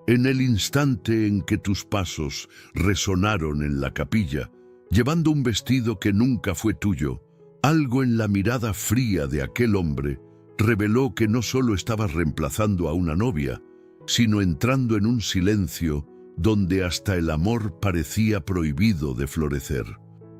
En el instante en que tus pasos resonaron en la capilla, llevando un vestido que nunca fue tuyo, algo en la mirada fría de aquel hombre reveló que no solo estabas reemplazando a una novia, sino entrando en un silencio donde hasta el amor parecía prohibido de florecer.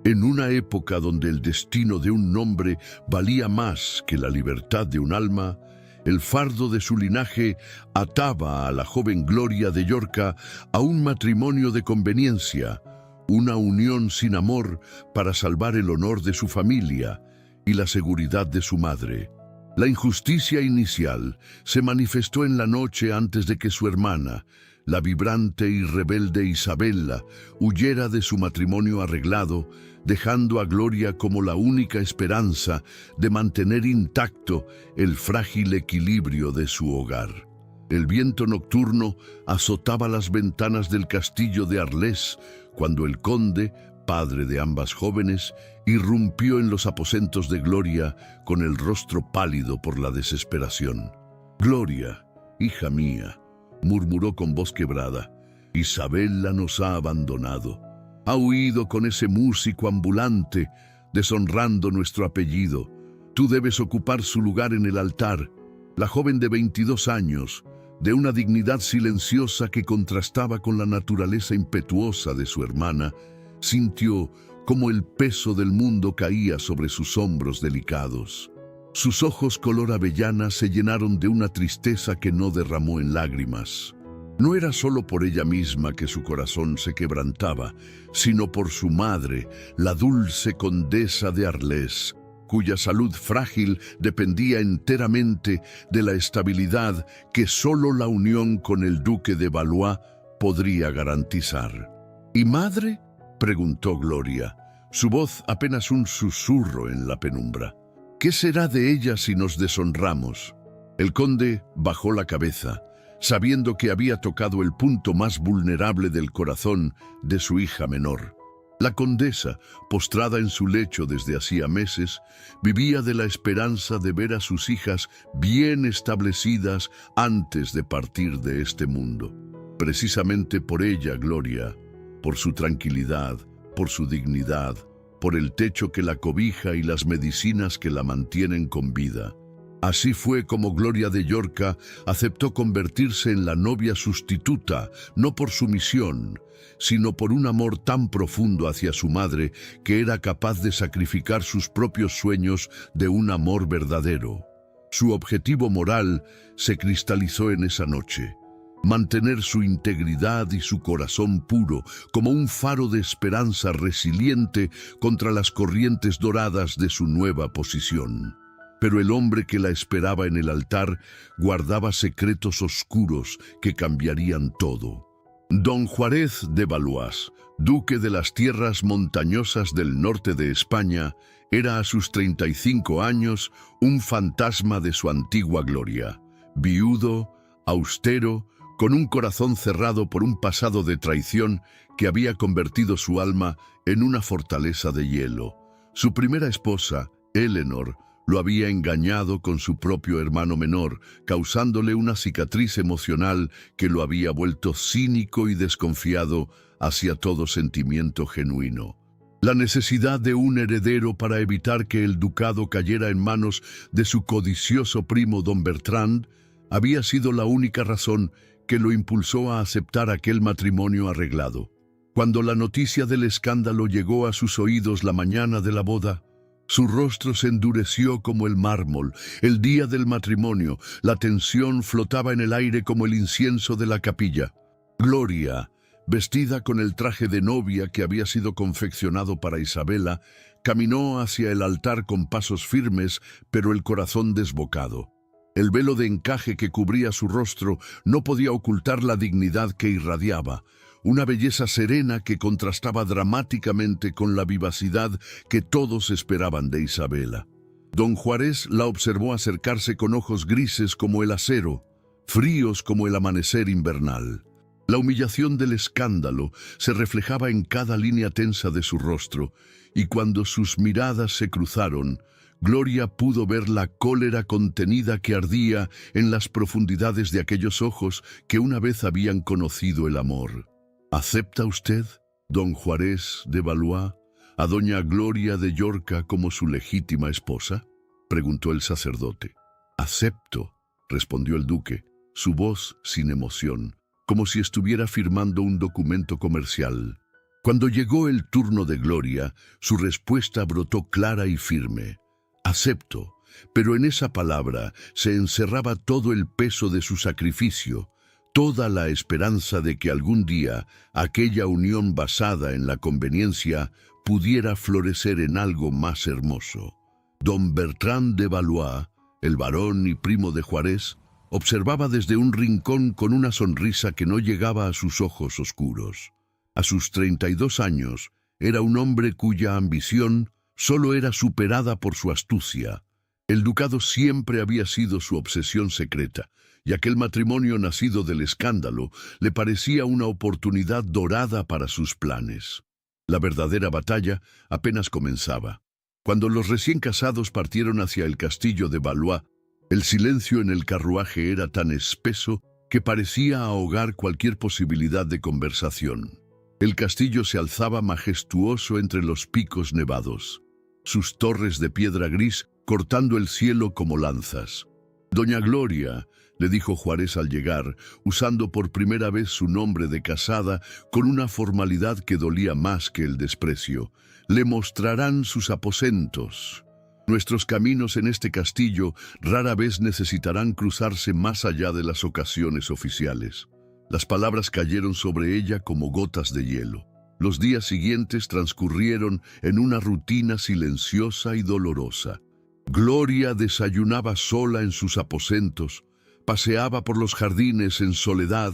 En una época donde el destino de un nombre valía más que la libertad de un alma, el fardo de su linaje ataba a la joven Gloria de Llorca a un matrimonio de conveniencia, una unión sin amor para salvar el honor de su familia y la seguridad de su madre. La injusticia inicial se manifestó en la noche antes de que su hermana, la vibrante y rebelde Isabella, huyera de su matrimonio arreglado, dejando a Gloria como la única esperanza de mantener intacto el frágil equilibrio de su hogar. El viento nocturno azotaba las ventanas del castillo de Arles cuando el conde, padre de ambas jóvenes, irrumpió en los aposentos de Gloria con el rostro pálido por la desesperación. «Gloria, hija mía», murmuró con voz quebrada, «Isabella nos ha abandonado. Ha huido con ese músico ambulante, deshonrando nuestro apellido. Tú debes ocupar su lugar en el altar». La joven de 22 años, de una dignidad silenciosa que contrastaba con la naturaleza impetuosa de su hermana, sintió como el peso del mundo caía sobre sus hombros delicados. Sus ojos color avellana se llenaron de una tristeza que no derramó en lágrimas. No era solo por ella misma que su corazón se quebrantaba, sino por su madre, la dulce condesa de Arles, cuya salud frágil dependía enteramente de la estabilidad que solo la unión con el duque de Valois podría garantizar. ¿Y madre?, preguntó Gloria, su voz apenas un susurro en la penumbra. «¿Qué será de ella si nos deshonramos?» El conde bajó la cabeza, sabiendo que había tocado el punto más vulnerable del corazón de su hija menor. La condesa, postrada en su lecho desde hacía meses, vivía de la esperanza de ver a sus hijas bien establecidas antes de partir de este mundo. Precisamente por ella, Gloria, por su tranquilidad, por su dignidad, por el techo que la cobija y las medicinas que la mantienen con vida. Así fue como Gloria de Llorca aceptó convertirse en la novia sustituta, no por sumisión, sino por un amor tan profundo hacia su madre que era capaz de sacrificar sus propios sueños de un amor verdadero. Su objetivo moral se cristalizó en esa noche: mantener su integridad y su corazón puro como un faro de esperanza resiliente contra las corrientes doradas de su nueva posición. Pero el hombre que la esperaba en el altar guardaba secretos oscuros que cambiarían todo. Don Juárez de Valois, duque de las tierras montañosas del norte de España, era a sus 35 años un fantasma de su antigua gloria. Viudo, austero, con un corazón cerrado por un pasado de traición que había convertido su alma en una fortaleza de hielo. Su primera esposa, Eleanor, lo había engañado con su propio hermano menor, causándole una cicatriz emocional que lo había vuelto cínico y desconfiado hacia todo sentimiento genuino. La necesidad de un heredero para evitar que el ducado cayera en manos de su codicioso primo don Bertrand había sido la única razón que lo impulsó a aceptar aquel matrimonio arreglado. Cuando la noticia del escándalo llegó a sus oídos la mañana de la boda, su rostro se endureció como el mármol. El día del matrimonio, la tensión flotaba en el aire como el incienso de la capilla. Gloria, vestida con el traje de novia que había sido confeccionado para Isabella, caminó hacia el altar con pasos firmes, pero el corazón desbocado. El velo de encaje que cubría su rostro no podía ocultar la dignidad que irradiaba, una belleza serena que contrastaba dramáticamente con la vivacidad que todos esperaban de Isabella. Don Juárez la observó acercarse con ojos grises como el acero, fríos como el amanecer invernal. La humillación del escándalo se reflejaba en cada línea tensa de su rostro, y cuando sus miradas se cruzaron, Gloria pudo ver la cólera contenida que ardía en las profundidades de aquellos ojos que una vez habían conocido el amor. ¿Acepta usted, don Juárez de Valois, a doña Gloria de Yorca como su legítima esposa?, preguntó el sacerdote. «Acepto», respondió el duque, su voz sin emoción, como si estuviera firmando un documento comercial. Cuando llegó el turno de Gloria, su respuesta brotó clara y firme. «Acepto», pero en esa palabra se encerraba todo el peso de su sacrificio, toda la esperanza de que algún día aquella unión basada en la conveniencia pudiera florecer en algo más hermoso. Don Bertrand de Valois, el varón y primo de Juárez, observaba desde un rincón con una sonrisa que no llegaba a sus ojos oscuros. A sus 32 años, era un hombre cuya ambición solo era superada por su astucia. El ducado siempre había sido su obsesión secreta, y aquel matrimonio nacido del escándalo le parecía una oportunidad dorada para sus planes. La verdadera batalla apenas comenzaba. Cuando los recién casados partieron hacia el castillo de Valois, el silencio en el carruaje era tan espeso que parecía ahogar cualquier posibilidad de conversación. El castillo se alzaba majestuoso entre los picos nevados, sus torres de piedra gris cortando el cielo como lanzas. «Doña Gloria», le dijo Juárez al llegar, usando por primera vez su nombre de casada con una formalidad que dolía más que el desprecio, «le mostrarán sus aposentos. Nuestros caminos en este castillo rara vez necesitarán cruzarse más allá de las ocasiones oficiales». Las palabras cayeron sobre ella como gotas de hielo. Los días siguientes transcurrieron en una rutina silenciosa y dolorosa. Gloria desayunaba sola en sus aposentos, paseaba por los jardines en soledad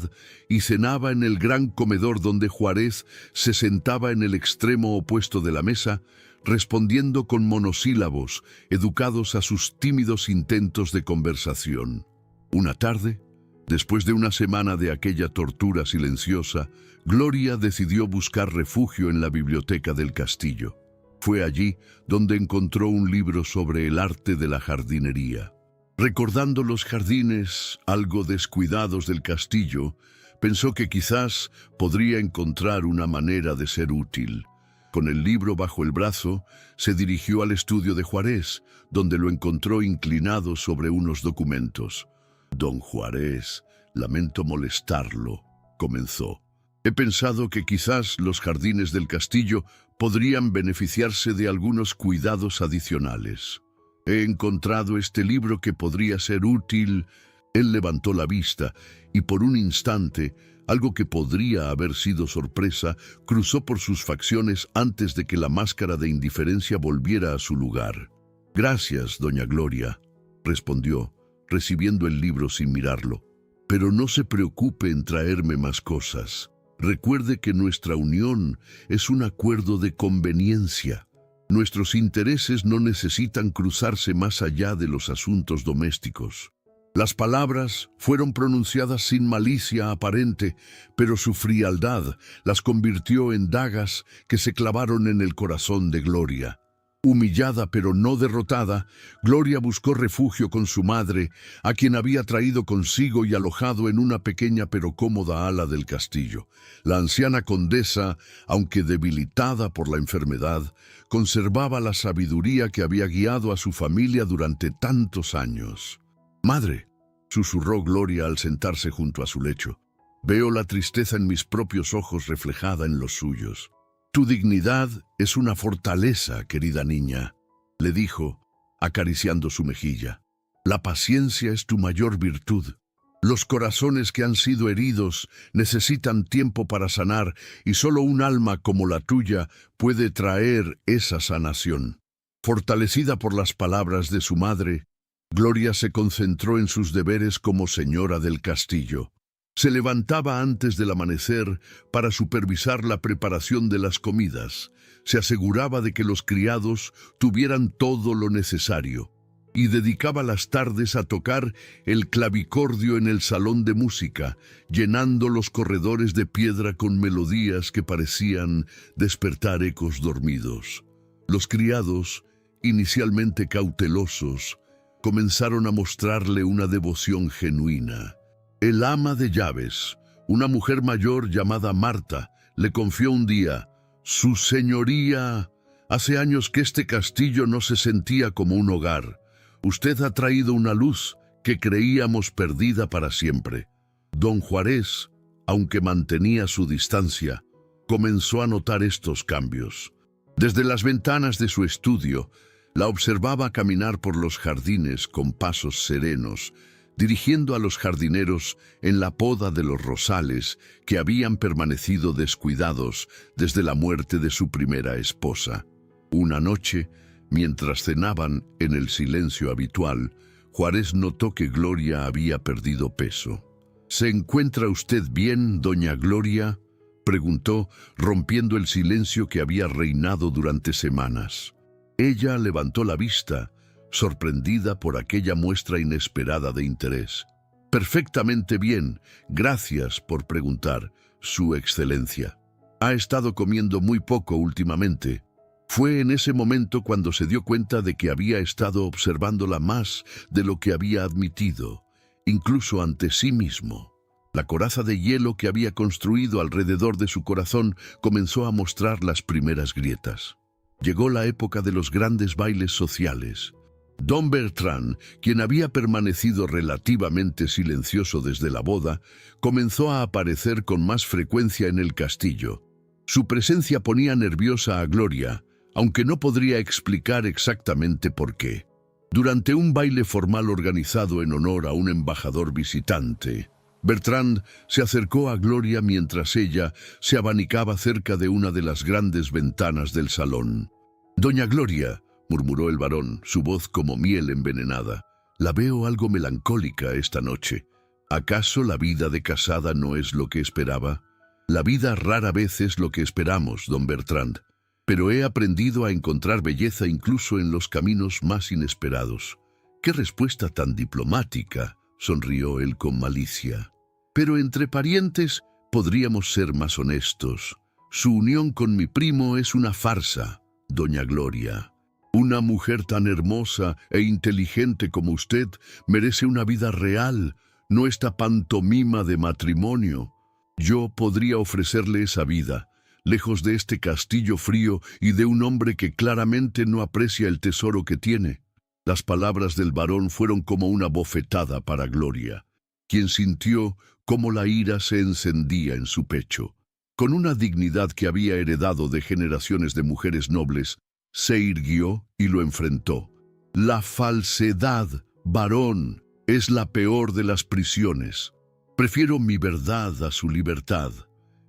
y cenaba en el gran comedor donde Juárez se sentaba en el extremo opuesto de la mesa, respondiendo con monosílabos, educados a sus tímidos intentos de conversación. Una tarde, después de una semana de aquella tortura silenciosa, Gloria decidió buscar refugio en la biblioteca del castillo. Fue allí donde encontró un libro sobre el arte de la jardinería. Recordando los jardines algo descuidados del castillo, pensó que quizás podría encontrar una manera de ser útil. Con el libro bajo el brazo, se dirigió al estudio de Juárez, donde lo encontró inclinado sobre unos documentos. «Don Juárez, lamento molestarlo», comenzó. «He pensado que quizás los jardines del castillo podrían beneficiarse de algunos cuidados adicionales. He encontrado este libro que podría ser útil». Él levantó la vista y por un instante, algo que podría haber sido sorpresa, cruzó por sus facciones antes de que la máscara de indiferencia volviera a su lugar. «Gracias, doña Gloria», respondió, recibiendo el libro sin mirarlo. «Pero no se preocupe en traerme más cosas. Recuerde que nuestra unión es un acuerdo de conveniencia. Nuestros intereses no necesitan cruzarse más allá de los asuntos domésticos». Las palabras fueron pronunciadas sin malicia aparente, pero su frialdad las convirtió en dagas que se clavaron en el corazón de Gloria. Humillada pero no derrotada, Gloria buscó refugio con su madre, a quien había traído consigo y alojado en una pequeña pero cómoda ala del castillo. La anciana condesa, aunque debilitada por la enfermedad, conservaba la sabiduría que había guiado a su familia durante tantos años. «Madre», susurró Gloria al sentarse junto a su lecho, «veo la tristeza en mis propios ojos reflejada en los suyos». «Tu dignidad es una fortaleza, querida niña», le dijo, acariciando su mejilla. «La paciencia es tu mayor virtud. Los corazones que han sido heridos necesitan tiempo para sanar y solo un alma como la tuya puede traer esa sanación». Fortalecida por las palabras de su madre, Gloria se concentró en sus deberes como señora del castillo. Se levantaba antes del amanecer para supervisar la preparación de las comidas. Se aseguraba de que los criados tuvieran todo lo necesario y dedicaba las tardes a tocar el clavicordio en el salón de música, llenando los corredores de piedra con melodías que parecían despertar ecos dormidos. Los criados, inicialmente cautelosos, comenzaron a mostrarle una devoción genuina. El ama de llaves, una mujer mayor llamada Marta, le confió un día: «Su señoría, hace años que este castillo no se sentía como un hogar. Usted ha traído una luz que creíamos perdida para siempre». Don Juárez, aunque mantenía su distancia, comenzó a notar estos cambios. Desde las ventanas de su estudio, la observaba caminar por los jardines con pasos serenos, dirigiendo a los jardineros en la poda de los rosales que habían permanecido descuidados desde la muerte de su primera esposa. Una noche, mientras cenaban en el silencio habitual, Juárez notó que Gloria había perdido peso. «¿Se encuentra usted bien, doña Gloria?», preguntó, rompiendo el silencio que había reinado durante semanas. Ella levantó la vista, sorprendida por aquella muestra inesperada de interés. «Perfectamente bien, gracias por preguntar, Su Excelencia. Ha estado comiendo muy poco últimamente». Fue en ese momento cuando se dio cuenta de que había estado observándola más de lo que había admitido, incluso ante sí mismo. La coraza de hielo que había construido alrededor de su corazón comenzó a mostrar las primeras grietas. Llegó la época de los grandes bailes sociales. Don Bertrand, quien había permanecido relativamente silencioso desde la boda, comenzó a aparecer con más frecuencia en el castillo. Su presencia ponía nerviosa a Gloria, aunque no podría explicar exactamente por qué. Durante un baile formal organizado en honor a un embajador visitante, Bertrand se acercó a Gloria mientras ella se abanicaba cerca de una de las grandes ventanas del salón. «Doña Gloria», murmuró el varón, su voz como miel envenenada, «la veo algo melancólica esta noche. ¿Acaso la vida de casada no es lo que esperaba?» «La vida rara vez es lo que esperamos, don Bertrand, pero he aprendido a encontrar belleza incluso en los caminos más inesperados». «¡Qué respuesta tan diplomática!», sonrió él con malicia. «Pero entre parientes podríamos ser más honestos. Su unión con mi primo es una farsa, doña Gloria. Una mujer tan hermosa e inteligente como usted merece una vida real, no esta pantomima de matrimonio. Yo podría ofrecerle esa vida, lejos de este castillo frío y de un hombre que claramente no aprecia el tesoro que tiene». Las palabras del varón fueron como una bofetada para Gloria, quien sintió cómo la ira se encendía en su pecho. Con una dignidad que había heredado de generaciones de mujeres nobles, se irguió y lo enfrentó. «La falsedad, varón, es la peor de las prisiones. Prefiero mi verdad a su libertad».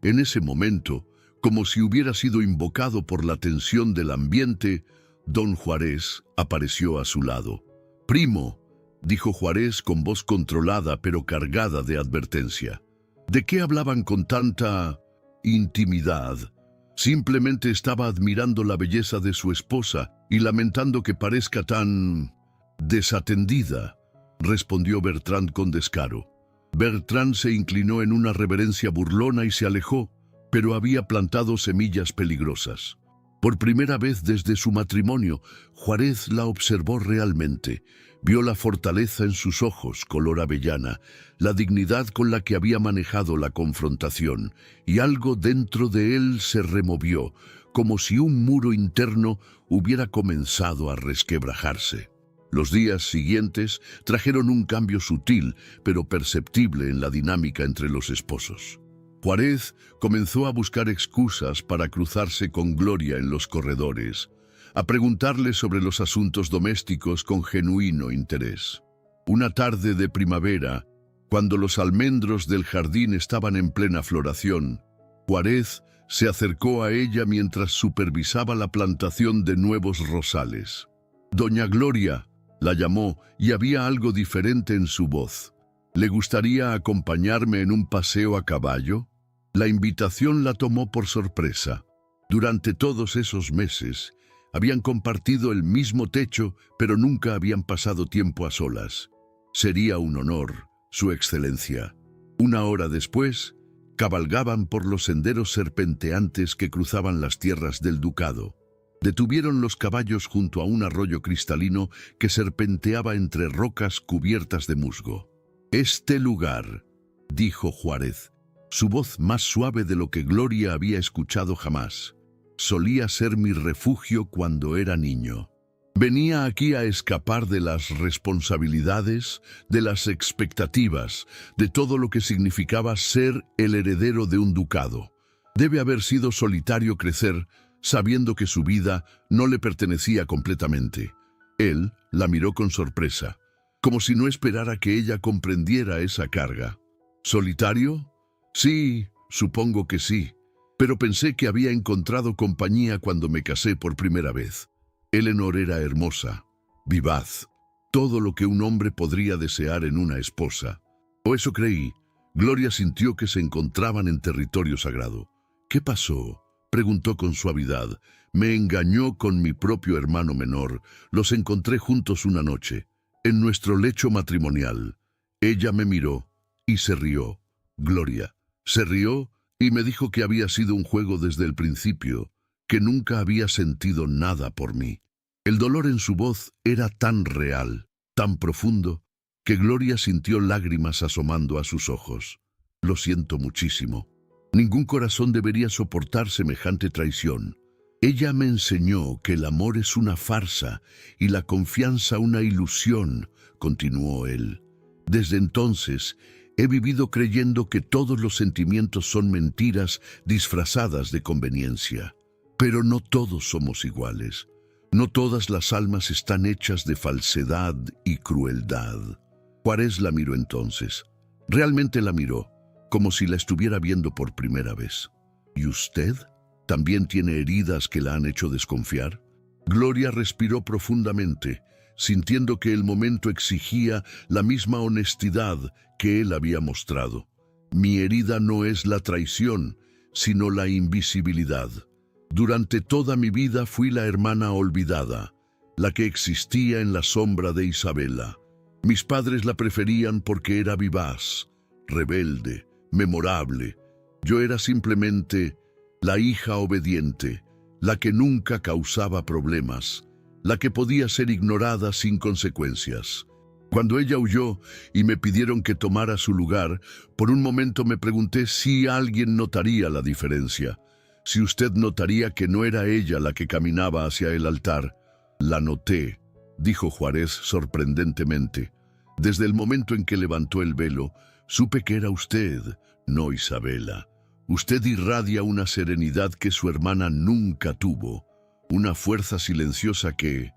En ese momento, como si hubiera sido invocado por la tensión del ambiente, don Juárez apareció a su lado. «Primo», dijo Juárez con voz controlada pero cargada de advertencia, «¿de qué hablaban con tanta intimidad?» «Simplemente estaba admirando la belleza de su esposa y lamentando que parezca tan desatendida», respondió Bertrand con descaro. Bertrand se inclinó en una reverencia burlona y se alejó, pero había plantado semillas peligrosas. Por primera vez desde su matrimonio, Juárez la observó realmente. Vio la fortaleza en sus ojos, color avellana, la dignidad con la que había manejado la confrontación, y algo dentro de él se removió, como si un muro interno hubiera comenzado a resquebrajarse. Los días siguientes trajeron un cambio sutil, pero perceptible en la dinámica entre los esposos. Juárez comenzó a buscar excusas para cruzarse con Gloria en los corredores, a preguntarle sobre los asuntos domésticos con genuino interés. Una tarde de primavera, cuando los almendros del jardín estaban en plena floración, Juárez se acercó a ella mientras supervisaba la plantación de nuevos rosales. «Doña Gloria», la llamó, y había algo diferente en su voz. «¿Le gustaría acompañarme en un paseo a caballo?». La invitación la tomó por sorpresa. Durante todos esos meses, habían compartido el mismo techo, pero nunca habían pasado tiempo a solas. «Sería un honor, Su Excelencia». Una hora después, cabalgaban por los senderos serpenteantes que cruzaban las tierras del ducado. Detuvieron los caballos junto a un arroyo cristalino que serpenteaba entre rocas cubiertas de musgo. «Este lugar», dijo Juárez, su voz más suave de lo que Gloria había escuchado jamás, «solía ser mi refugio cuando era niño. Venía aquí a escapar de las responsabilidades, de las expectativas, de todo lo que significaba ser el heredero de un ducado. Debe haber sido solitario crecer, sabiendo que su vida no le pertenecía completamente». Él la miró con sorpresa, como si no esperara que ella comprendiera esa carga. «¿Solitario? Sí, supongo que sí, pero pensé que había encontrado compañía cuando me casé por primera vez. Eleanor era hermosa, vivaz, todo lo que un hombre podría desear en una esposa. O eso creí». Gloria sintió que se encontraban en territorio sagrado. «¿Qué pasó?», preguntó con suavidad. «Me engañó con mi propio hermano menor. Los encontré juntos una noche, en nuestro lecho matrimonial». Ella me miró y se rió. Gloria se rió y me dijo que había sido un juego desde el principio, que nunca había sentido nada por mí. El dolor en su voz era tan real, tan profundo, que Gloria sintió lágrimas asomando a sus ojos. «Lo siento muchísimo. Ningún corazón debería soportar semejante traición. Ella me enseñó que el amor es una farsa y la confianza una ilusión», continuó él. «Desde entonces he vivido creyendo que todos los sentimientos son mentiras disfrazadas de conveniencia. Pero no todos somos iguales. No todas las almas están hechas de falsedad y crueldad». Juárez la miró entonces. Realmente la miró, como si la estuviera viendo por primera vez. «¿Y usted también tiene heridas que la han hecho desconfiar?». Gloria respiró profundamente, sintiendo que el momento exigía la misma honestidad que él había mostrado. «Mi herida no es la traición, sino la invisibilidad. Durante toda mi vida fui la hermana olvidada, la que existía en la sombra de Isabela. Mis padres la preferían porque era vivaz, rebelde, memorable. Yo era simplemente la hija obediente, la que nunca causaba problemas, la que podía ser ignorada sin consecuencias. Cuando ella huyó y me pidieron que tomara su lugar, por un momento me pregunté si alguien notaría la diferencia, si usted notaría que no era ella la que caminaba hacia el altar». «La noté», dijo Juárez sorprendentemente. «Desde el momento en que levantó el velo, supe que era usted, no Isabela. Usted irradia una serenidad que su hermana nunca tuvo, una fuerza silenciosa que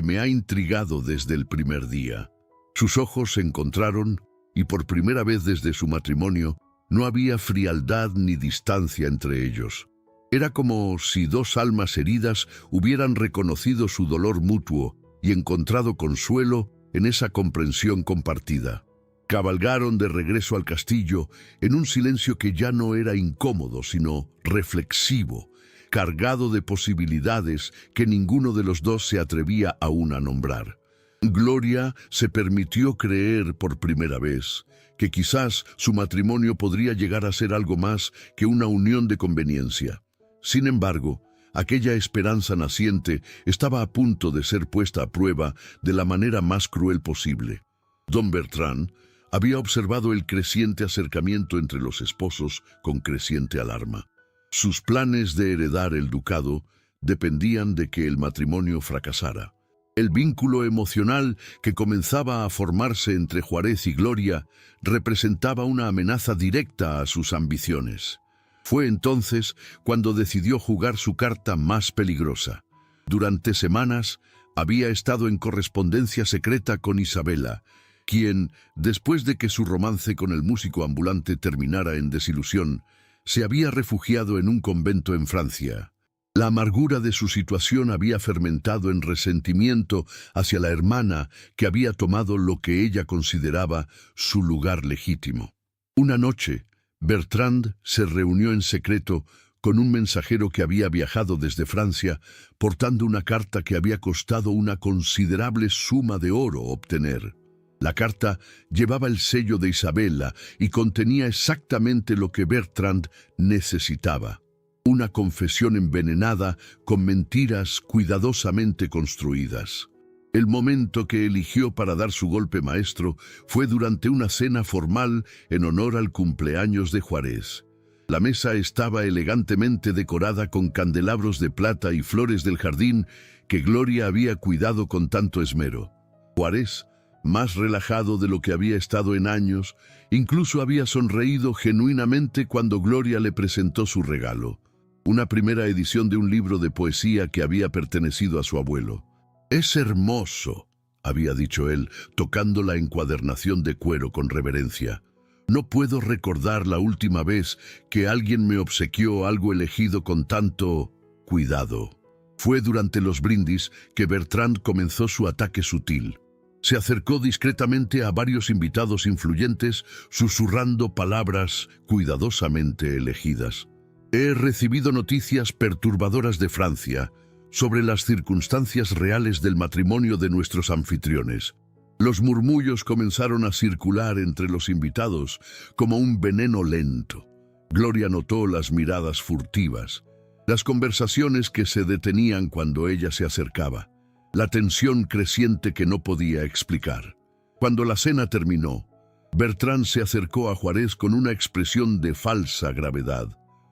me ha intrigado desde el primer día». Sus ojos se encontraron y por primera vez desde su matrimonio no había frialdad ni distancia entre ellos. Era como si dos almas heridas hubieran reconocido su dolor mutuo y encontrado consuelo en esa comprensión compartida. Cabalgaron de regreso al castillo en un silencio que ya no era incómodo, sino reflexivo, cargado de posibilidades que ninguno de los dos se atrevía aún a nombrar. Gloria se permitió creer por primera vez que quizás su matrimonio podría llegar a ser algo más que una unión de conveniencia. Sin embargo, aquella esperanza naciente estaba a punto de ser puesta a prueba de la manera más cruel posible. Don Bertrand había observado el creciente acercamiento entre los esposos con creciente alarma. Sus planes de heredar el ducado dependían de que el matrimonio fracasara. El vínculo emocional que comenzaba a formarse entre Juárez y Gloria representaba una amenaza directa a sus ambiciones. Fue entonces cuando decidió jugar su carta más peligrosa. Durante semanas había estado en correspondencia secreta con Isabela, quien, después de que su romance con el músico ambulante terminara en desilusión, se había refugiado en un convento en Francia. La amargura de su situación había fermentado en resentimiento hacia la hermana que había tomado lo que ella consideraba su lugar legítimo. Una noche, Bertrand se reunió en secreto con un mensajero que había viajado desde Francia, portando una carta que había costado una considerable suma de oro obtener. La carta llevaba el sello de Isabela y contenía exactamente lo que Bertrand necesitaba. una confesión envenenada con mentiras cuidadosamente construidas. El momento que eligió para dar su golpe maestro fue durante una cena formal en honor al cumpleaños de Juárez. La mesa estaba elegantemente decorada con candelabros de plata y flores del jardín que Gloria había cuidado con tanto esmero. Juárez, más relajado de lo que había estado en años, incluso había sonreído genuinamente cuando Gloria le presentó su regalo, una primera edición de un libro de poesía que había pertenecido a su abuelo. «Es hermoso», había dicho él, tocando la encuadernación de cuero con reverencia. «No puedo recordar la última vez que alguien me obsequió algo elegido con tanto cuidado». Fue durante los brindis que Bertrand comenzó su ataque sutil. Se acercó discretamente a varios invitados influyentes, susurrando palabras cuidadosamente elegidas. «He recibido noticias perturbadoras de Francia sobre las circunstancias reales del matrimonio de nuestros anfitriones». Los murmullos comenzaron a circular entre los invitados como un veneno lento. Gloria notó las miradas furtivas, las conversaciones que se detenían cuando ella se acercaba, la tensión creciente que no podía explicar. Cuando la cena terminó, Bertrand se acercó a Juárez con una expresión de falsa gravedad.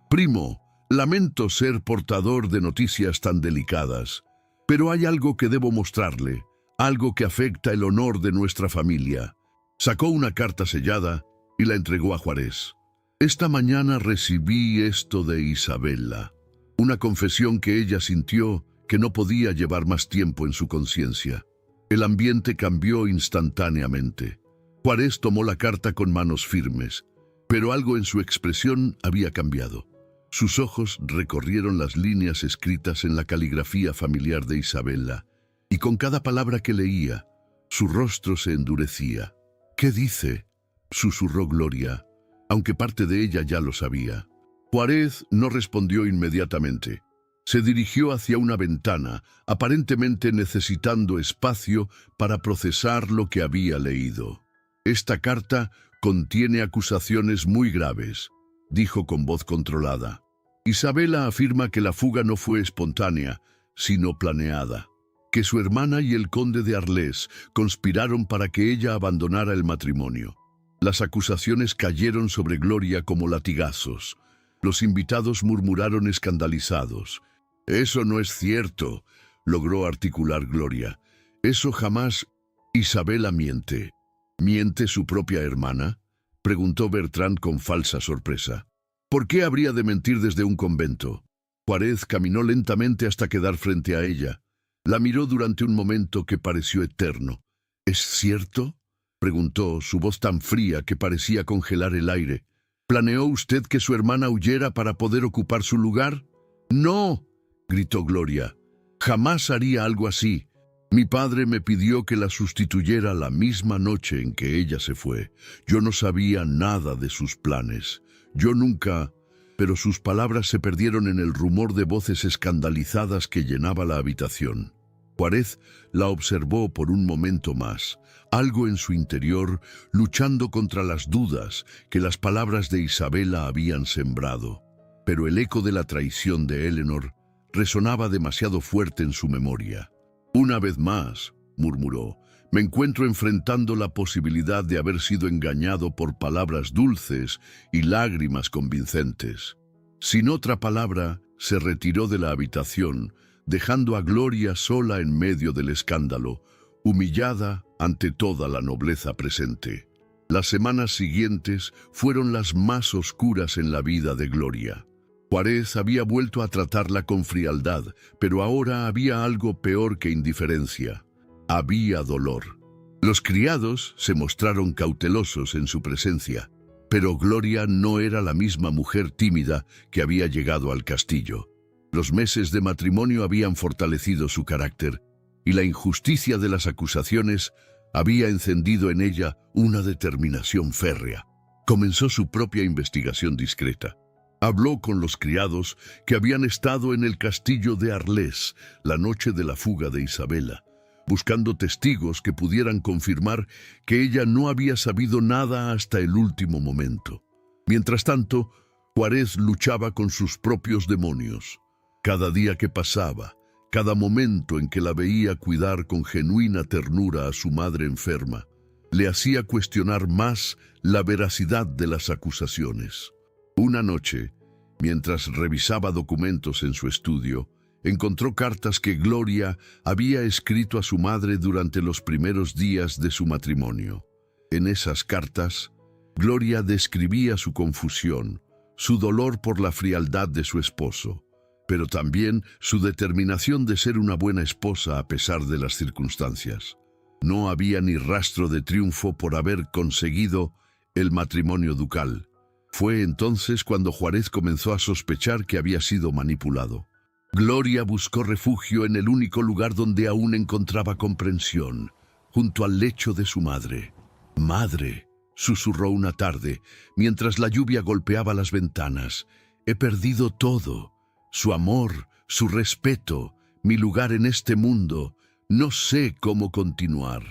«Primo, lamento ser portador de noticias tan delicadas, pero hay algo que debo mostrarle, algo que afecta el honor de nuestra familia». Sacó una carta sellada y la entregó a Juárez. «Esta mañana recibí esto de Isabela», una confesión que ella sintió que no podía llevar más tiempo en su conciencia. El ambiente cambió instantáneamente. Juárez tomó la carta con manos firmes, pero algo en su expresión había cambiado. Sus ojos recorrieron las líneas escritas en la caligrafía familiar de Isabela, y con cada palabra que leía, su rostro se endurecía. «¿Qué dice?», susurró Gloria, aunque parte de ella ya lo sabía. Juárez no respondió inmediatamente. Se dirigió hacia una ventana, aparentemente necesitando espacio para procesar lo que había leído. «Esta carta contiene acusaciones muy graves», dijo con voz controlada. «Isabela afirma que la fuga no fue espontánea, sino planeada, que su hermana y el conde de Arles conspiraron para que ella abandonara el matrimonio». Las acusaciones cayeron sobre Gloria como latigazos. Los invitados murmuraron escandalizados. «Eso no es cierto», logró articular Gloria. «Eso jamás...» «Isabela miente». «¿Miente su propia hermana?», preguntó Bertrand con falsa sorpresa. «¿Por qué habría de mentir desde un convento?». Juárez caminó lentamente hasta quedar frente a ella. La miró durante un momento que pareció eterno. «¿Es cierto?», preguntó, su voz tan fría que parecía congelar el aire. «¿Planeó usted que su hermana huyera para poder ocupar su lugar?». «No», gritó Gloria. «Jamás haría algo así. Mi padre me pidió que la sustituyera la misma noche en que ella se fue. Yo no sabía nada de sus planes. Yo nunca...». Pero sus palabras se perdieron en el rumor de voces escandalizadas que llenaba la habitación. Juárez la observó por un momento más, algo en su interior luchando contra las dudas que las palabras de Isabela habían sembrado. Pero el eco de la traición de Eleanor resonaba demasiado fuerte en su memoria. «Una vez más», murmuró, «me encuentro enfrentando la posibilidad de haber sido engañado por palabras dulces y lágrimas convincentes». Sin otra palabra, se retiró de la habitación, dejando a Gloria sola en medio del escándalo, humillada ante toda la nobleza presente. Las semanas siguientes fueron las más oscuras en la vida de Gloria. Juárez había vuelto a tratarla con frialdad, pero ahora había algo peor que indiferencia. Había dolor. Los criados se mostraron cautelosos en su presencia, pero Gloria no era la misma mujer tímida que había llegado al castillo. Los meses de matrimonio habían fortalecido su carácter, y la injusticia de las acusaciones había encendido en ella una determinación férrea. Comenzó su propia investigación discreta. Habló con los criados que habían estado en el castillo de Arles la noche de la fuga de Isabela, buscando testigos que pudieran confirmar que ella no había sabido nada hasta el último momento. Mientras tanto, Juárez luchaba con sus propios demonios. Cada día que pasaba, cada momento en que la veía cuidar con genuina ternura a su madre enferma, le hacía cuestionar más la veracidad de las acusaciones. Una noche, mientras revisaba documentos en su estudio, encontró cartas que Gloria había escrito a su madre durante los primeros días de su matrimonio. En esas cartas, Gloria describía su confusión, su dolor por la frialdad de su esposo, pero también su determinación de ser una buena esposa a pesar de las circunstancias. No había ni rastro de triunfo por haber conseguido el matrimonio ducal. Fue entonces cuando Juárez comenzó a sospechar que había sido manipulado. Gloria buscó refugio en el único lugar donde aún encontraba comprensión, junto al lecho de su madre. «Madre», susurró una tarde, mientras la lluvia golpeaba las ventanas, «he perdido todo, su amor, su respeto, mi lugar en este mundo. No sé cómo continuar».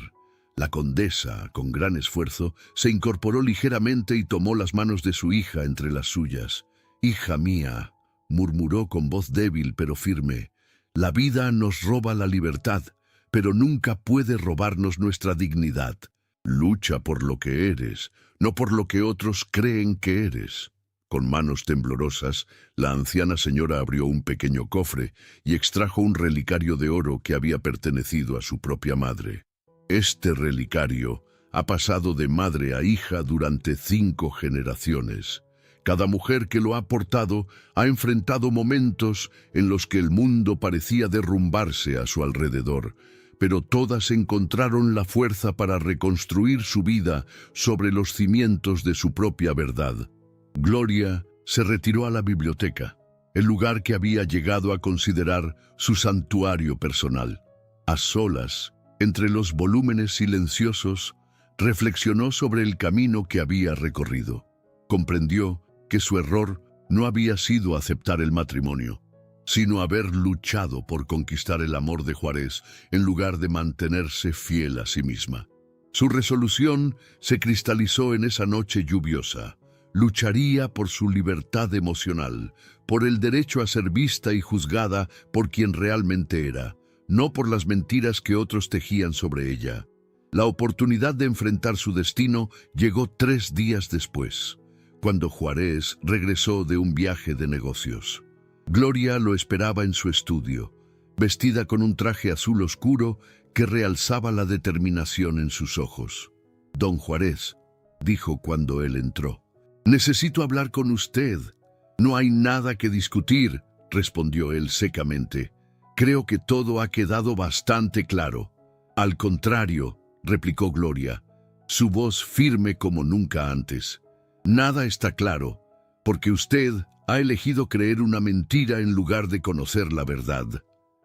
La condesa, con gran esfuerzo, se incorporó ligeramente y tomó las manos de su hija entre las suyas. «Hija mía», murmuró con voz débil pero firme, «la vida nos roba la libertad, pero nunca puede robarnos nuestra dignidad. Lucha por lo que eres, no por lo que otros creen que eres». Con manos temblorosas, la anciana señora abrió un pequeño cofre y extrajo un relicario de oro que había pertenecido a su propia madre. Este relicario ha pasado de madre a hija durante 5 generaciones. Cada mujer que lo ha portado ha enfrentado momentos en los que el mundo parecía derrumbarse a su alrededor, pero todas encontraron la fuerza para reconstruir su vida sobre los cimientos de su propia verdad. Gloria se retiró a la biblioteca, el lugar que había llegado a considerar su santuario personal. A solas, entre los volúmenes silenciosos, reflexionó sobre el camino que había recorrido. Comprendió que su error no había sido aceptar el matrimonio, sino haber luchado por conquistar el amor de Juárez en lugar de mantenerse fiel a sí misma. Su resolución se cristalizó en esa noche lluviosa. Lucharía por su libertad emocional, por el derecho a ser vista y juzgada por quien realmente era, no por las mentiras que otros tejían sobre ella. La oportunidad de enfrentar su destino llegó 3 días después, cuando Juárez regresó de un viaje de negocios. Gloria lo esperaba en su estudio, vestida con un traje azul oscuro que realzaba la determinación en sus ojos. «Don Juárez», dijo cuando él entró, «necesito hablar con usted». «No hay nada que discutir», respondió él secamente. «Creo que todo ha quedado bastante claro». «Al contrario», replicó Gloria, su voz firme como nunca antes. «Nada está claro, porque usted ha elegido creer una mentira en lugar de conocer la verdad».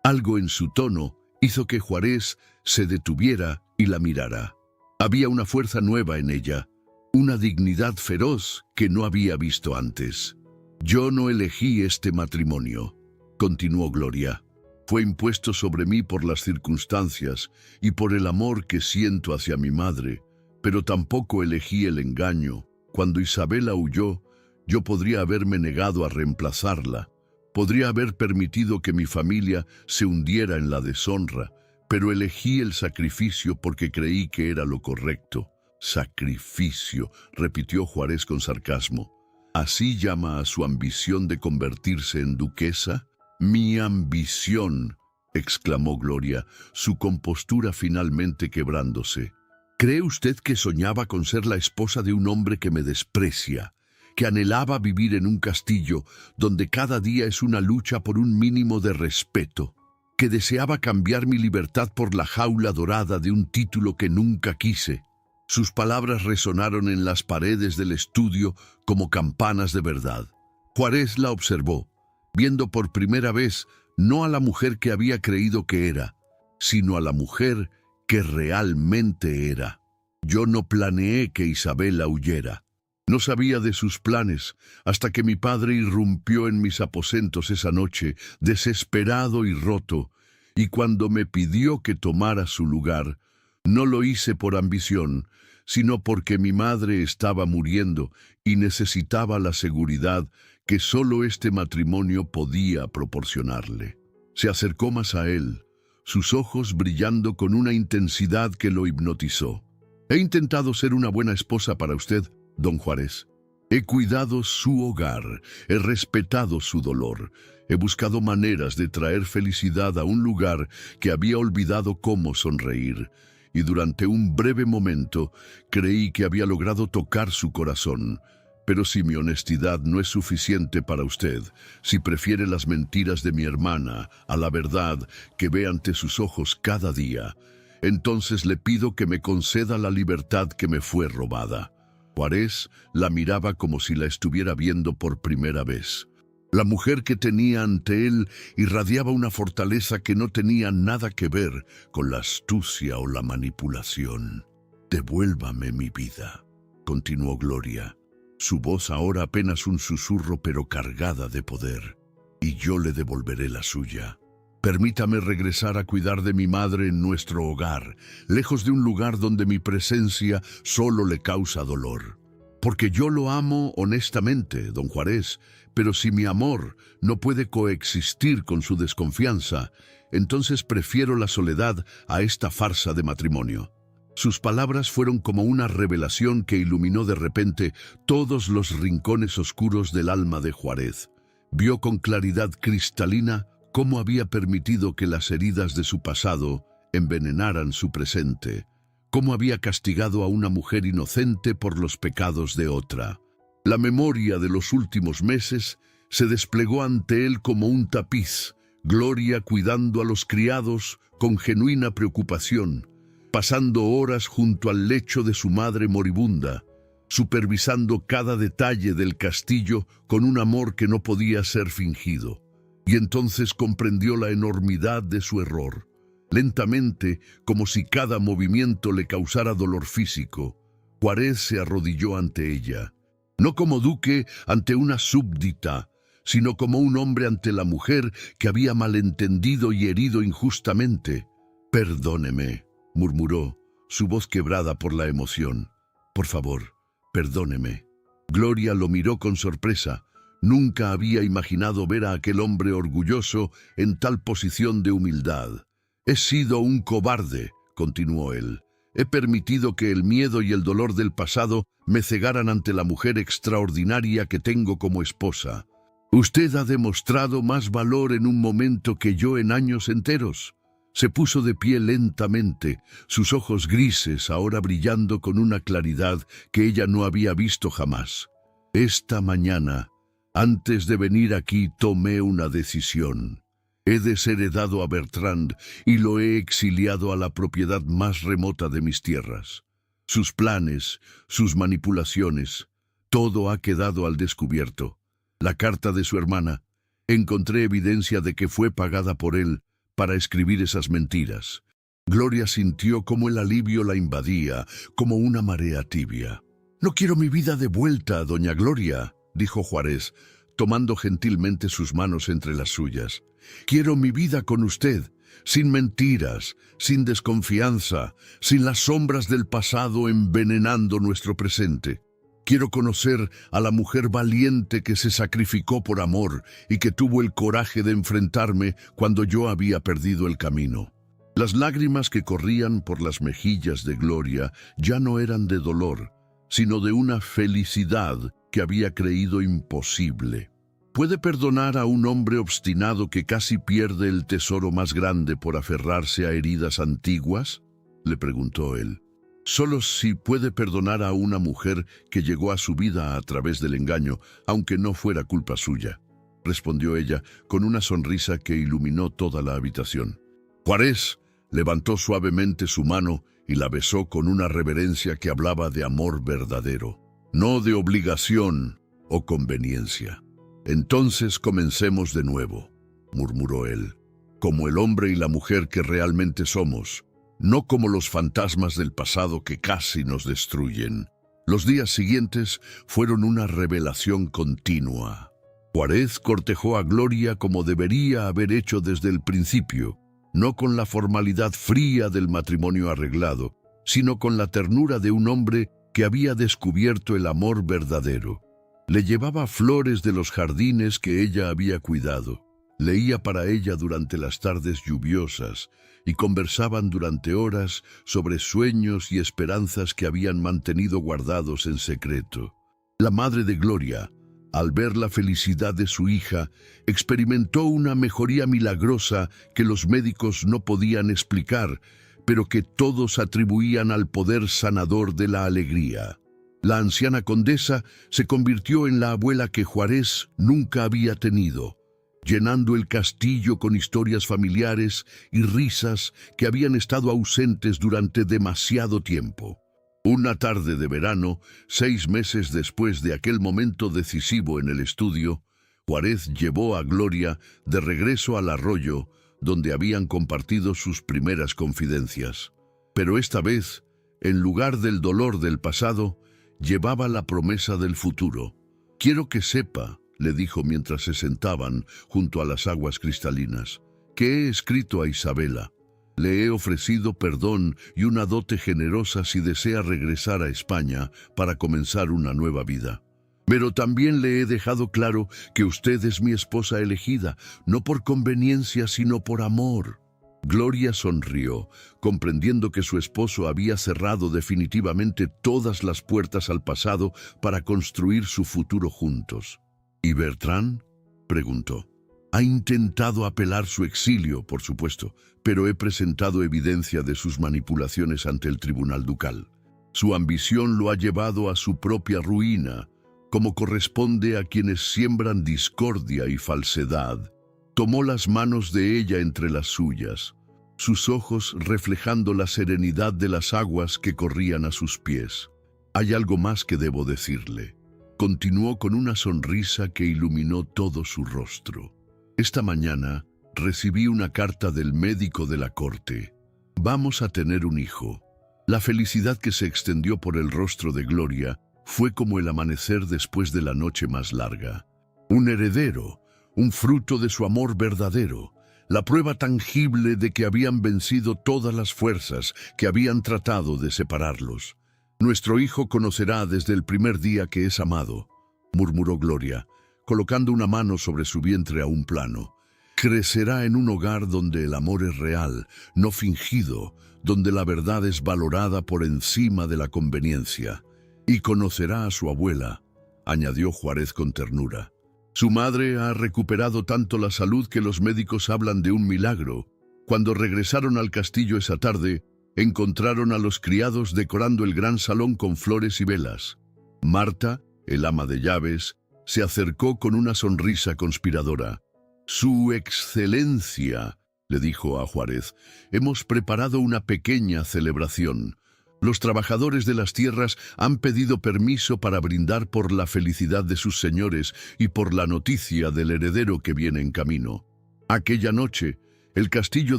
Algo en su tono hizo que Juárez se detuviera y la mirara. Había una fuerza nueva en ella, una dignidad feroz que no había visto antes. «Yo no elegí este matrimonio», continuó Gloria. «Fue impuesto sobre mí por las circunstancias y por el amor que siento hacia mi madre, pero tampoco elegí el engaño. Cuando Isabela huyó, yo podría haberme negado a reemplazarla. Podría haber permitido que mi familia se hundiera en la deshonra, pero elegí el sacrificio porque creí que era lo correcto». «Sacrificio», repitió Juárez con sarcasmo. «¿Así llama a su ambición de convertirse en duquesa?» «Mi ambición», exclamó Gloria, su compostura finalmente quebrándose. «¿Cree usted que soñaba con ser la esposa de un hombre que me desprecia, que anhelaba vivir en un castillo donde cada día es una lucha por un mínimo de respeto, que deseaba cambiar mi libertad por la jaula dorada de un título que nunca quise?» Sus palabras resonaron en las paredes del estudio como campanas de verdad. Juárez la observó, viendo por primera vez no a la mujer que había creído que era, sino a la mujer que realmente era. «Yo no planeé que Isabela huyera. No sabía de sus planes hasta que mi padre irrumpió en mis aposentos esa noche, desesperado y roto, y cuando me pidió que tomara su lugar, no lo hice por ambición, sino porque mi madre estaba muriendo y necesitaba la seguridad que solo este matrimonio podía proporcionarle. Se acercó más a él, sus ojos brillando con una intensidad que lo hipnotizó. He intentado ser una buena esposa para usted, don Juárez. He cuidado su hogar, he respetado su dolor, he buscado maneras de traer felicidad a un lugar que había olvidado cómo sonreír, y durante un breve momento creí que había logrado tocar su corazón. Pero si mi honestidad no es suficiente para usted, si prefiere las mentiras de mi hermana a la verdad que ve ante sus ojos cada día, entonces le pido que me conceda la libertad que me fue robada. Juárez la miraba como si la estuviera viendo por primera vez. La mujer que tenía ante él irradiaba una fortaleza que no tenía nada que ver con la astucia o la manipulación. «Devuélvame mi vida», continuó Gloria, su voz ahora apenas un susurro pero cargada de poder, «y yo le devolveré la suya. Permítame regresar a cuidar de mi madre en nuestro hogar, lejos de un lugar donde mi presencia solo le causa dolor. Porque yo lo amo honestamente, don Juárez, pero si mi amor no puede coexistir con su desconfianza, entonces prefiero la soledad a esta farsa de matrimonio». Sus palabras fueron como una revelación que iluminó de repente todos los rincones oscuros del alma de Juárez. Vio con claridad cristalina cómo había permitido que las heridas de su pasado envenenaran su presente, cómo había castigado a una mujer inocente por los pecados de otra. La memoria de los últimos meses se desplegó ante él como un tapiz, Gloria cuidando a los criados con genuina preocupación, pasando horas junto al lecho de su madre moribunda, supervisando cada detalle del castillo con un amor que no podía ser fingido. Y entonces comprendió la enormidad de su error. Lentamente, como si cada movimiento le causara dolor físico, Juárez se arrodilló ante ella, no como duque ante una súbdita, sino como un hombre ante la mujer que había malentendido y herido injustamente. «Perdóneme», murmuró, su voz quebrada por la emoción. «Por favor, perdóneme». Gloria lo miró con sorpresa. Nunca había imaginado ver a aquel hombre orgulloso en tal posición de humildad. «He sido un cobarde», continuó él. «He permitido que el miedo y el dolor del pasado me cegaran ante la mujer extraordinaria que tengo como esposa. Usted ha demostrado más valor en un momento que yo en años enteros». Se puso de pie lentamente, sus ojos grises ahora brillando con una claridad que ella no había visto jamás. «Esta mañana, antes de venir aquí, tomé una decisión. He desheredado a Bertrand y lo he exiliado a la propiedad más remota de mis tierras. Sus planes, sus manipulaciones, todo ha quedado al descubierto. La carta de su hermana, encontré evidencia de que fue pagada por él para escribir esas mentiras». Gloria sintió cómo el alivio la invadía, como una marea tibia. «No quiero mi vida de vuelta, doña Gloria», dijo Juárez, tomando gentilmente sus manos entre las suyas. «Quiero mi vida con usted, sin mentiras, sin desconfianza, sin las sombras del pasado envenenando nuestro presente. Quiero conocer a la mujer valiente que se sacrificó por amor y que tuvo el coraje de enfrentarme cuando yo había perdido el camino». Las lágrimas que corrían por las mejillas de Gloria ya no eran de dolor, sino de una felicidad que había creído imposible. ¿Puede perdonar a un hombre obstinado que casi pierde el tesoro más grande por aferrarse a heridas antiguas?, le preguntó él. «Solo si puede perdonar a una mujer que llegó a su vida a través del engaño, aunque no fuera culpa suya», respondió ella con una sonrisa que iluminó toda la habitación. Juárez levantó suavemente su mano y la besó con una reverencia que hablaba de amor verdadero, no de obligación o conveniencia. «Entonces comencemos de nuevo», murmuró él, «como el hombre y la mujer que realmente somos, no como los fantasmas del pasado que casi nos destruyen». Los días siguientes fueron una revelación continua. Juárez cortejó a Gloria como debería haber hecho desde el principio, no con la formalidad fría del matrimonio arreglado, sino con la ternura de un hombre que había descubierto el amor verdadero. Le llevaba flores de los jardines que ella había cuidado. Leía para ella durante las tardes lluviosas y conversaban durante horas sobre sueños y esperanzas que habían mantenido guardados en secreto. La madre de Gloria, al ver la felicidad de su hija, experimentó una mejoría milagrosa que los médicos no podían explicar, pero que todos atribuían al poder sanador de la alegría. La anciana condesa se convirtió en la abuela que Juárez nunca había tenido, llenando el castillo con historias familiares y risas que habían estado ausentes durante demasiado tiempo. Una tarde de verano, 6 meses después de aquel momento decisivo en el estudio, Juárez llevó a Gloria de regreso al arroyo donde habían compartido sus primeras confidencias. Pero esta vez, en lugar del dolor del pasado, llevaba la promesa del futuro. «Quiero que sepa», le dijo mientras se sentaban junto a las aguas cristalinas, «que he escrito a Isabela. Le he ofrecido perdón y una dote generosa si desea regresar a España para comenzar una nueva vida. Pero también le he dejado claro que usted es mi esposa elegida, no por conveniencia, sino por amor». Gloria sonrió, comprendiendo que su esposo había cerrado definitivamente todas las puertas al pasado para construir su futuro juntos. «¿Y Bertrand?», preguntó. «Ha intentado apelar su exilio, por supuesto, pero he presentado evidencia de sus manipulaciones ante el tribunal ducal. Su ambición lo ha llevado a su propia ruina, como corresponde a quienes siembran discordia y falsedad». Tomó las manos de ella entre las suyas, sus ojos reflejando la serenidad de las aguas que corrían a sus pies. «Hay algo más que debo decirle», continuó con una sonrisa que iluminó todo su rostro. «Esta mañana recibí una carta del médico de la corte. Vamos a tener un hijo». La felicidad que se extendió por el rostro de Gloria fue como el amanecer después de la noche más larga. Un heredero, un fruto de su amor verdadero, la prueba tangible de que habían vencido todas las fuerzas que habían tratado de separarlos. «Nuestro hijo conocerá desde el primer día que es amado», murmuró Gloria, colocando una mano sobre su vientre a un plano. «Crecerá en un hogar donde el amor es real, no fingido, donde la verdad es valorada por encima de la conveniencia. Y conocerá a su abuela», añadió Juárez con ternura. «Su madre ha recuperado tanto la salud que los médicos hablan de un milagro. Cuando regresaron al castillo esa tarde, encontraron a los criados decorando el gran salón con flores y velas. Marta, el ama de llaves, se acercó con una sonrisa conspiradora. «Su excelencia», le dijo a Juárez, «hemos preparado una pequeña celebración. Los trabajadores de las tierras han pedido permiso para brindar por la felicidad de sus señores y por la noticia del heredero que viene en camino». Aquella noche, el castillo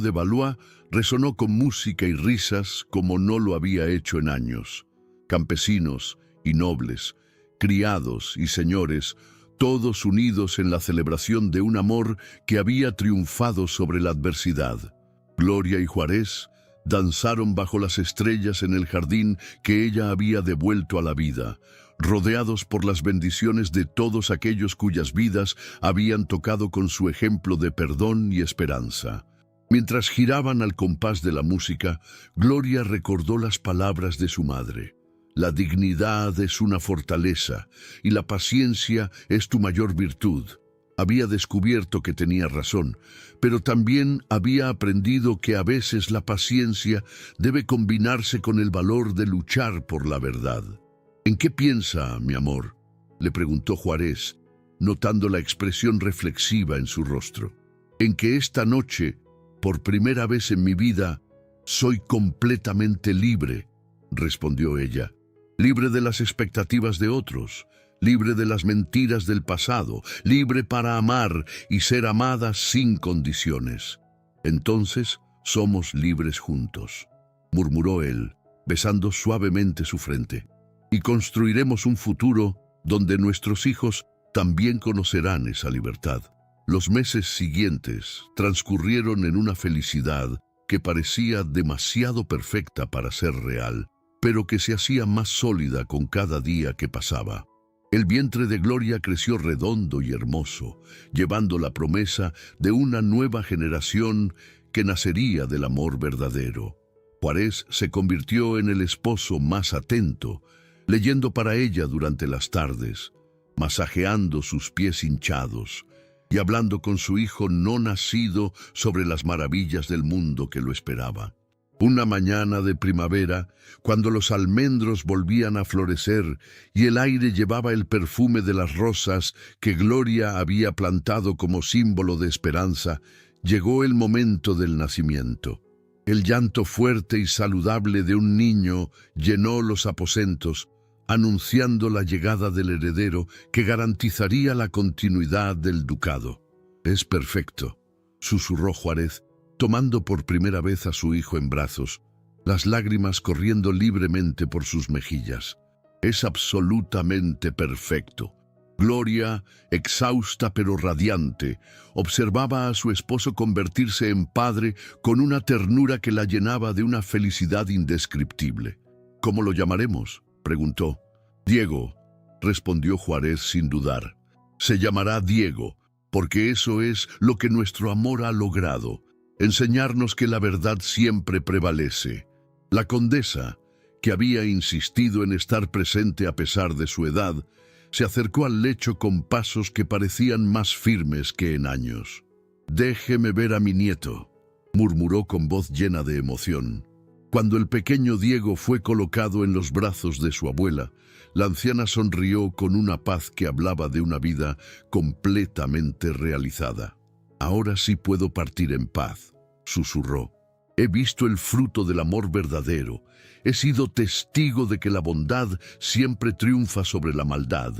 de Valois resonó con música y risas como no lo había hecho en años. Campesinos y nobles, criados y señores, todos unidos en la celebración de un amor que había triunfado sobre la adversidad. Gloria y Juárez danzaron bajo las estrellas en el jardín que ella había devuelto a la vida, rodeados por las bendiciones de todos aquellos cuyas vidas habían tocado con su ejemplo de perdón y esperanza. Mientras giraban al compás de la música, Gloria recordó las palabras de su madre. «La dignidad es una fortaleza y la paciencia es tu mayor virtud». Había descubierto que tenía razón, pero también había aprendido que a veces la paciencia debe combinarse con el valor de luchar por la verdad. «¿En qué piensa, mi amor?», le preguntó Juárez, notando la expresión reflexiva en su rostro. «En que esta noche, por primera vez en mi vida, soy completamente libre», respondió ella. «Libre de las expectativas de otros, libre de las mentiras del pasado, libre para amar y ser amada sin condiciones. Entonces somos libres juntos», murmuró él, besando suavemente su frente. «Y construiremos un futuro donde nuestros hijos también conocerán esa libertad». Los meses siguientes transcurrieron en una felicidad que parecía demasiado perfecta para ser real, pero que se hacía más sólida con cada día que pasaba. El vientre de Gloria creció redondo y hermoso, llevando la promesa de una nueva generación que nacería del amor verdadero. Juárez se convirtió en el esposo más atento, leyendo para ella durante las tardes, masajeando sus pies hinchados y hablando con su hijo no nacido sobre las maravillas del mundo que lo esperaba. Una mañana de primavera, cuando los almendros volvían a florecer y el aire llevaba el perfume de las rosas que Gloria había plantado como símbolo de esperanza, llegó el momento del nacimiento. El llanto fuerte y saludable de un niño llenó los aposentos, anunciando la llegada del heredero que garantizaría la continuidad del ducado. «Es perfecto», susurró Juárez, tomando por primera vez a su hijo en brazos, las lágrimas corriendo libremente por sus mejillas. «Es absolutamente perfecto». Gloria, exhausta pero radiante, observaba a su esposo convertirse en padre con una ternura que la llenaba de una felicidad indescriptible. «¿Cómo lo llamaremos?», preguntó. «Diego», respondió Juárez sin dudar. «Se llamará Diego, porque eso es lo que nuestro amor ha logrado, enseñarnos que la verdad siempre prevalece». La condesa, que había insistido en estar presente a pesar de su edad, se acercó al lecho con pasos que parecían más firmes que en años. «Déjeme ver a mi nieto», murmuró con voz llena de emoción. Cuando el pequeño Diego fue colocado en los brazos de su abuela, la anciana sonrió con una paz que hablaba de una vida completamente realizada. «Ahora sí puedo partir en paz», susurró. «He visto el fruto del amor verdadero. He sido testigo de que la bondad siempre triunfa sobre la maldad,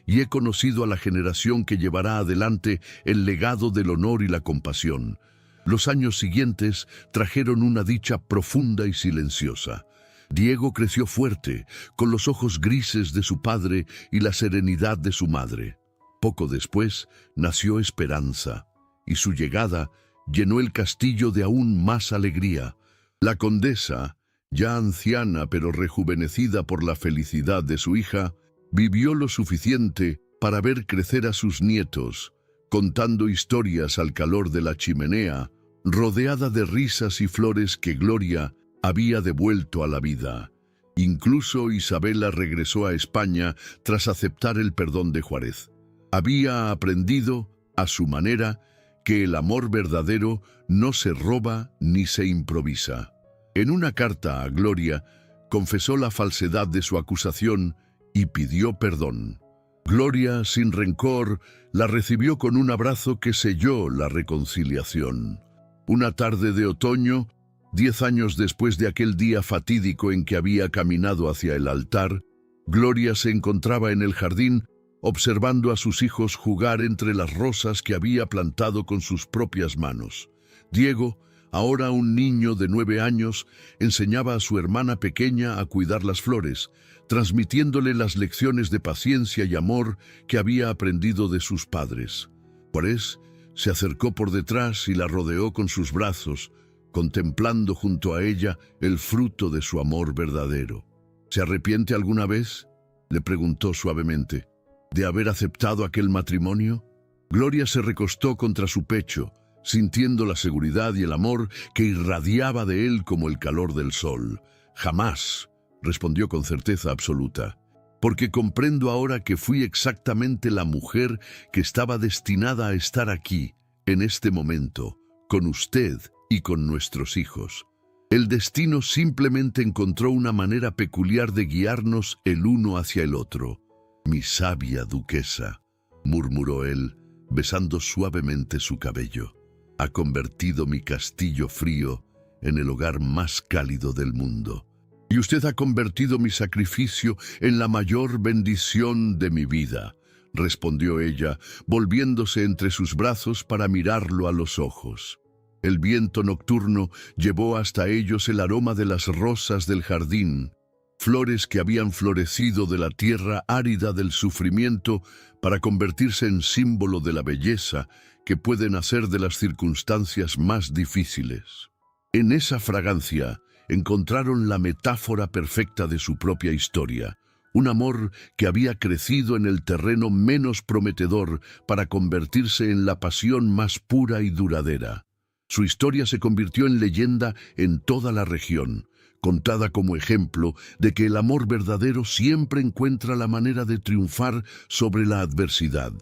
y he conocido a la generación que llevará adelante el legado del honor y la compasión». Los años siguientes trajeron una dicha profunda y silenciosa. Diego creció fuerte, con los ojos grises de su padre y la serenidad de su madre. Poco después nació Esperanza, y su llegada llenó el castillo de aún más alegría. La condesa, ya anciana pero rejuvenecida por la felicidad de su hija, vivió lo suficiente para ver crecer a sus nietos, contando historias al calor de la chimenea, rodeada de risas y flores que Gloria había devuelto a la vida. Incluso Isabela regresó a España tras aceptar el perdón de Juárez. Había aprendido, a su manera, que el amor verdadero no se roba ni se improvisa. En una carta a Gloria, confesó la falsedad de su acusación y pidió perdón. Gloria, sin rencor, la recibió con un abrazo que selló la reconciliación. Una tarde de otoño, 10 años después de aquel día fatídico en que había caminado hacia el altar, Gloria se encontraba en el jardín observando a sus hijos jugar entre las rosas que había plantado con sus propias manos. Diego, ahora un niño de 9 años, enseñaba a su hermana pequeña a cuidar las flores, transmitiéndole las lecciones de paciencia y amor que había aprendido de sus padres. Juárez se acercó por detrás y la rodeó con sus brazos, contemplando junto a ella el fruto de su amor verdadero. «¿Se arrepiente alguna vez?», le preguntó suavemente, «de haber aceptado aquel matrimonio». Gloria se recostó contra su pecho, sintiendo la seguridad y el amor que irradiaba de él como el calor del sol. «Jamás», respondió con certeza absoluta, «porque comprendo ahora que fui exactamente la mujer que estaba destinada a estar aquí, en este momento, con usted y con nuestros hijos. El destino simplemente encontró una manera peculiar de guiarnos el uno hacia el otro». «Mi sabia duquesa», murmuró él, besando suavemente su cabello, «ha convertido mi castillo frío en el hogar más cálido del mundo. Y usted ha convertido mi sacrificio en la mayor bendición de mi vida», respondió ella, volviéndose entre sus brazos para mirarlo a los ojos. El viento nocturno llevó hasta ellos el aroma de las rosas del jardín, flores que habían florecido de la tierra árida del sufrimiento para convertirse en símbolo de la belleza que puede nacer de las circunstancias más difíciles. En esa fragancia encontraron la metáfora perfecta de su propia historia, un amor que había crecido en el terreno menos prometedor para convertirse en la pasión más pura y duradera. Su historia se convirtió en leyenda en toda la región, contada como ejemplo de que el amor verdadero siempre encuentra la manera de triunfar sobre la adversidad.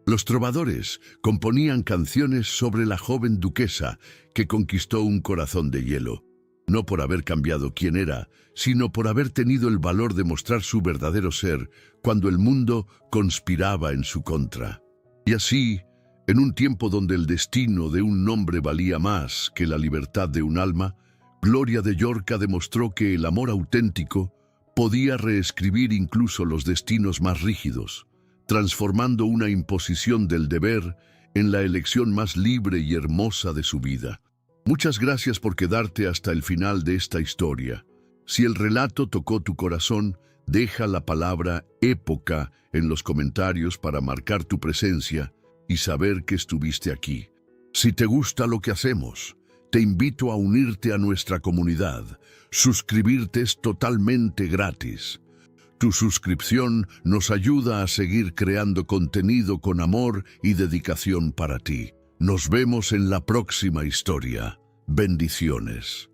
Los trovadores componían canciones sobre la joven duquesa que conquistó un corazón de hielo, no por haber cambiado quién era, sino por haber tenido el valor de mostrar su verdadero ser cuando el mundo conspiraba en su contra. Y así, en un tiempo donde el destino de un nombre valía más que la libertad de un alma, Gloria de Llorca demostró que el amor auténtico podía reescribir incluso los destinos más rígidos, transformando una imposición del deber en la elección más libre y hermosa de su vida. Muchas gracias por quedarte hasta el final de esta historia. Si el relato tocó tu corazón, deja la palabra época en los comentarios para marcar tu presencia y saber que estuviste aquí. Si te gusta lo que hacemos, te invito a unirte a nuestra comunidad. Suscribirte es totalmente gratis. Tu suscripción nos ayuda a seguir creando contenido con amor y dedicación para ti. Nos vemos en la próxima historia. Bendiciones.